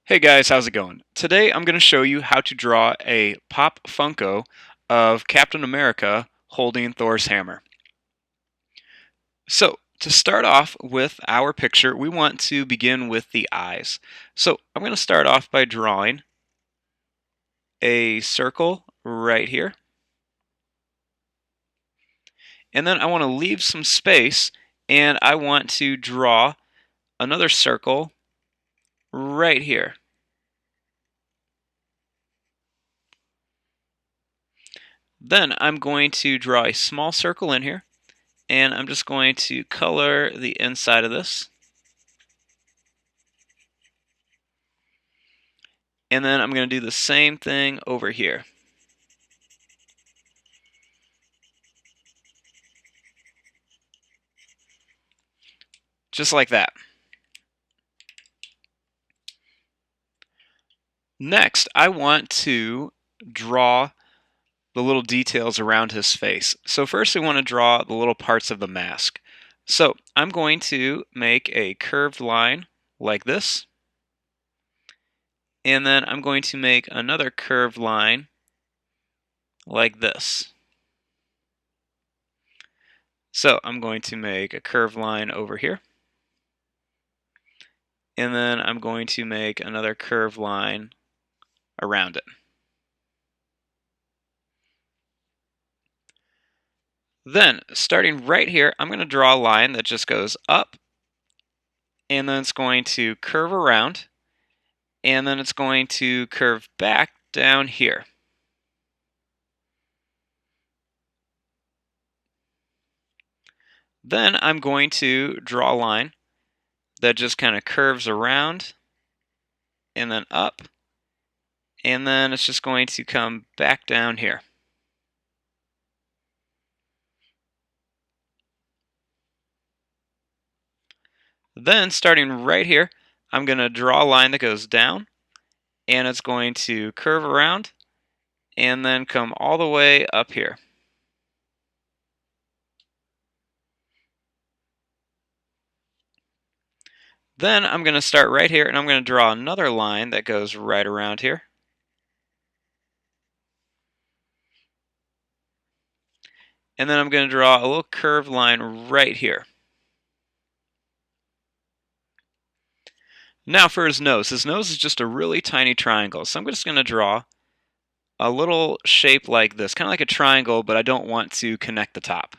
Hey guys, how's it going? Today I'm going to show you how to draw a Pop Funko of Captain America holding Thor's hammer. So, to start off with our picture, we want to begin with the eyes. So, I'm going to start off by drawing a circle right here. And then I want to leave some space and I want to draw another circle right here. Then I'm going to draw a small circle in here. And I'm just going to color the inside of this. And then I'm going to do the same thing over here. Just like that. Next, I want to draw the little details around his face. So first we want to draw the little parts of the mask. So I'm going to make a curved line like this. And then I'm going to make another curved line like this. So I'm going to make a curved line over here. And then I'm going to make another curved line around it. Then, starting right here, I'm going to draw a line that just goes up, and then it's going to curve around, and then it's going to curve back down here. Then I'm going to draw a line that just kind of curves around, and then up, and then it's just going to come back down here. Then, starting right here, I'm going to draw a line that goes down, and it's going to curve around, and then come all the way up here. Then I'm going to start right here, and I'm going to draw another line that goes right around here. And then I'm going to draw a little curved line right here. Now for his nose. His nose is just a really tiny triangle. So I'm just going to draw a little shape like this, kind of like a triangle, but I don't want to connect the top.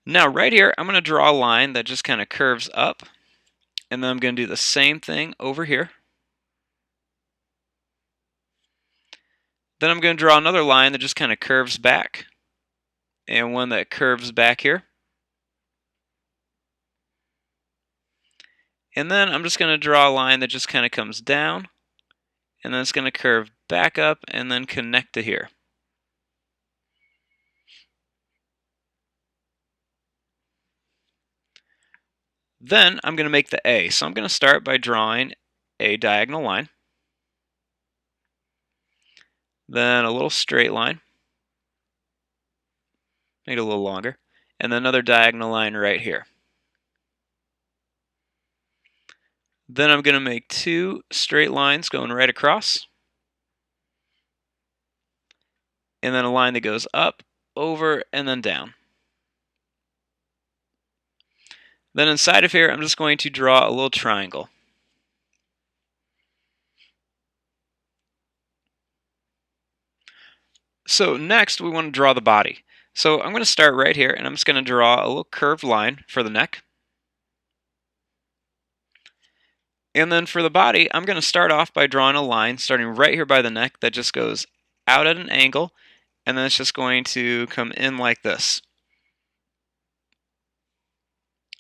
Now right here, I'm going to draw a line that just kind of curves up. And then I'm going to do the same thing over here. Then I'm going to draw another line that just kind of curves back. And one that curves back here. And then I'm just going to draw a line that just kind of comes down. And then it's going to curve back up and then connect to here. Then I'm going to make the A. So I'm going to start by drawing a diagonal line. Then a little straight line. Make it a little longer. And then another diagonal line right here. Then I'm going to make two straight lines going right across. And then a line that goes up, over, and then down. Then inside of here, I'm just going to draw a little triangle. So next, we want to draw the body. So I'm going to start right here, and I'm just going to draw a little curved line for the neck. And then for the body, I'm going to start off by drawing a line starting right here by the neck that just goes out at an angle, and then it's just going to come in like this.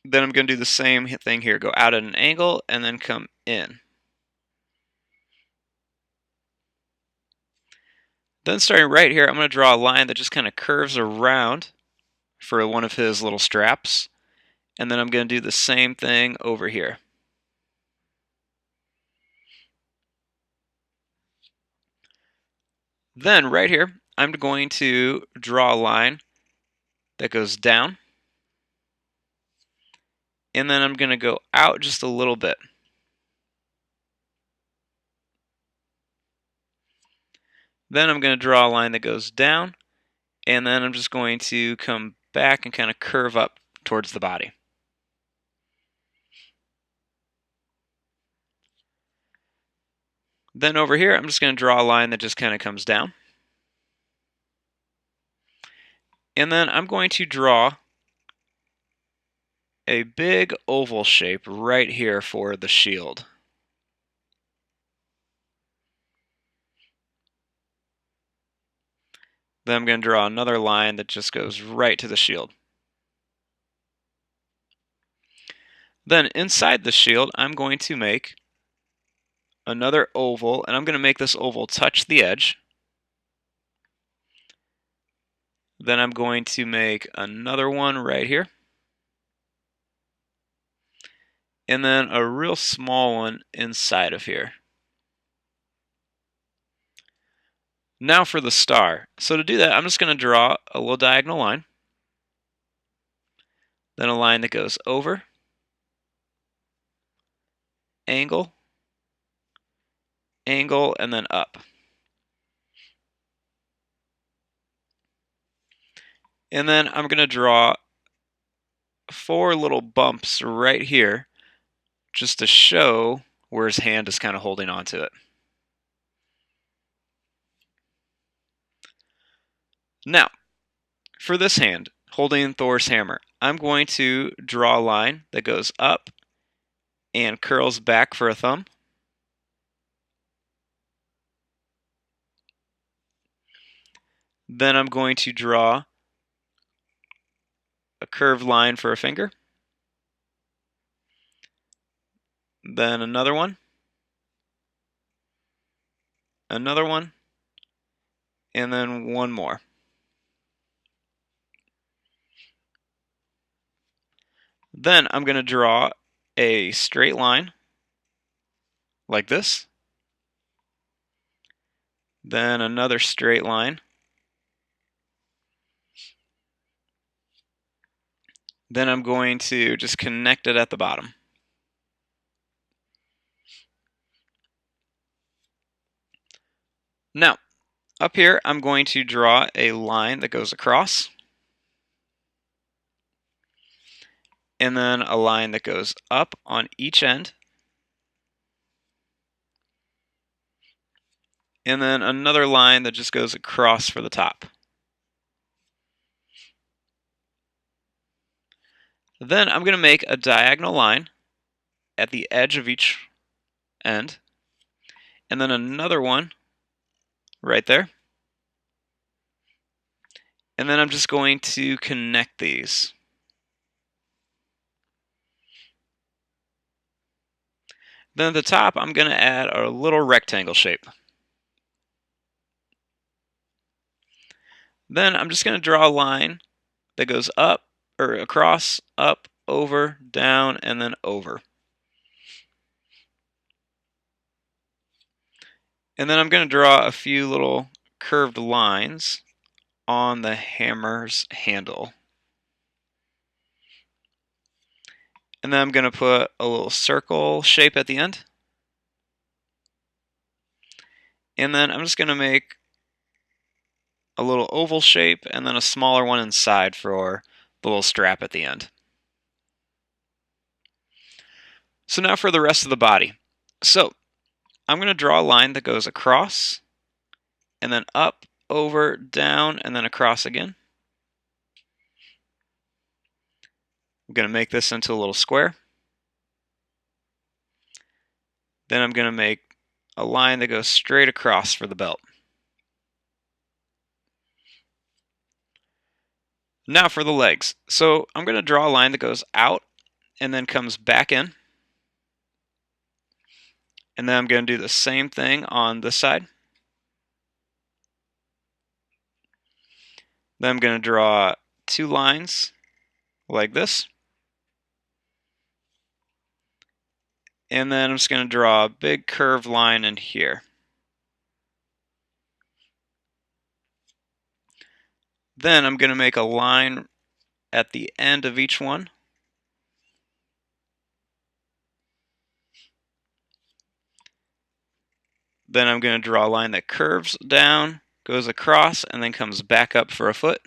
Then I'm going to do the same thing here, go out at an angle, and then come in. Then starting right here, I'm going to draw a line that just kind of curves around for one of his little straps. And then I'm going to do the same thing over here. Then right here, I'm going to draw a line that goes down. and then I'm going to go out just a little bit. Then I'm going to draw a line that goes down, and then I'm just going to come back and kind of curve up towards the body. Then over here, I'm just going to draw a line that just kind of comes down. And then I'm going to draw a big oval shape right here for the shield. Then I'm going to draw another line that just goes right to the shield. Then inside the shield, I'm going to make another oval, and I'm going to make this oval touch the edge. Then I'm going to make another one right here. And then a real small one inside of here. Now for the star. So to do that, I'm just going to draw a little diagonal line. Then a line that goes over, angle, angle, and then up. And then I'm going to draw 4 little bumps right here just to show where his hand is kind of holding onto it. Now, for this hand, holding Thor's hammer, I'm going to draw a line that goes up and curls back for a thumb. Then I'm going to draw a curved line for a finger. Then another one, and then one more. Then I'm going to draw a straight line like this. Then another straight line. Then I'm going to just connect it at the bottom. Now, up here, I'm going to draw a line that goes across, and then a line that goes up on each end, and then another line that just goes across for the top. Then I'm going to make a diagonal line at the edge of each end, and then another one right there. And then I'm just going to connect these. Then at the top, I'm going to add a little rectangle shape. Then I'm just going to draw a line that goes up, or across, up, over, down, and then over. And then I'm going to draw a few little curved lines on the hammer's handle. And then I'm going to put a little circle shape at the end. And then I'm just going to make a little oval shape and then a smaller one inside for the little strap at the end. So now for the rest of the body. So I'm going to draw a line that goes across and then up, over, down, and then across again. I'm going to make this into a little square. Then I'm going to make a line that goes straight across for the belt. Now for the legs. So I'm going to draw a line that goes out and then comes back in. And then I'm going to do the same thing on this side. Then I'm going to draw 2 lines like this. And then I'm just going to draw a big curved line in here. Then I'm going to make a line at the end of each one. Then I'm going to draw a line that curves down, goes across, and then comes back up for a foot.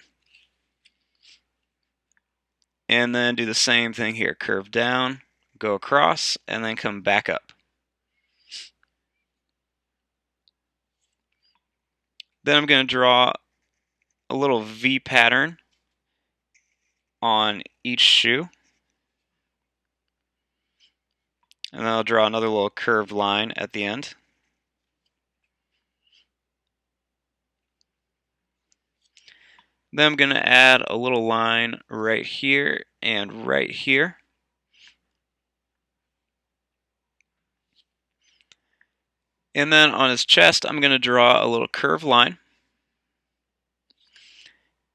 And then do the same thing here. Curve down, go across, and then come back up. Then I'm going to draw a little V pattern on each shoe. And then I'll draw another little curved line at the end. Then I'm going to add a little line right here and right here. And then on his chest, I'm going to draw a little curved line.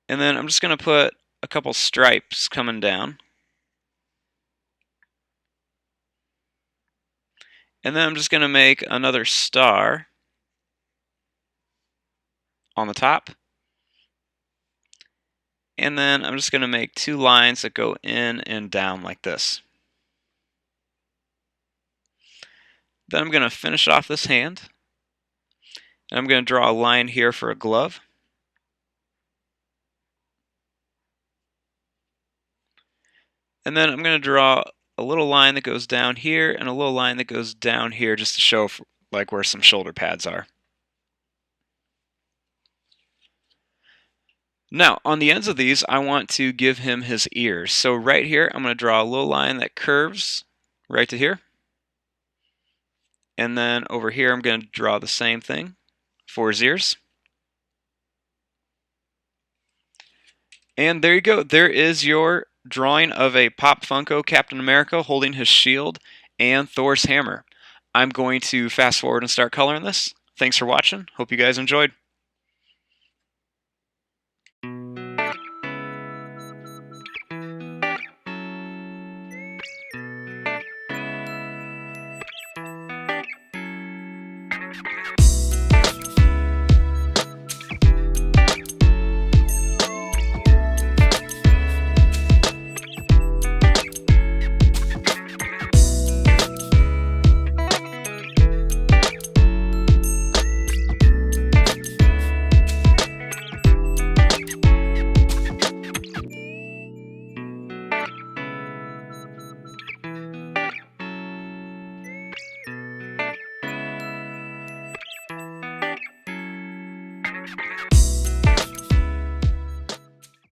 And then I'm just going to put a couple stripes coming down. And then I'm just going to make another star on the top. And then I'm just going to make two lines that go in and down like this. Then I'm going to finish off this hand. And I'm going to draw a line here for a glove. And then I'm going to draw a little line that goes down here and a little line that goes down here just to show like where some shoulder pads are. Now, on the ends of these, I want to give him his ears. So right here, I'm going to draw a little line that curves right to here. And then over here, I'm going to draw the same thing for his ears. And there you go. There is your drawing of a Pop Funko Captain America holding his shield and Thor's hammer. I'm going to fast forward and start coloring this. Thanks for watching. Hope you guys enjoyed.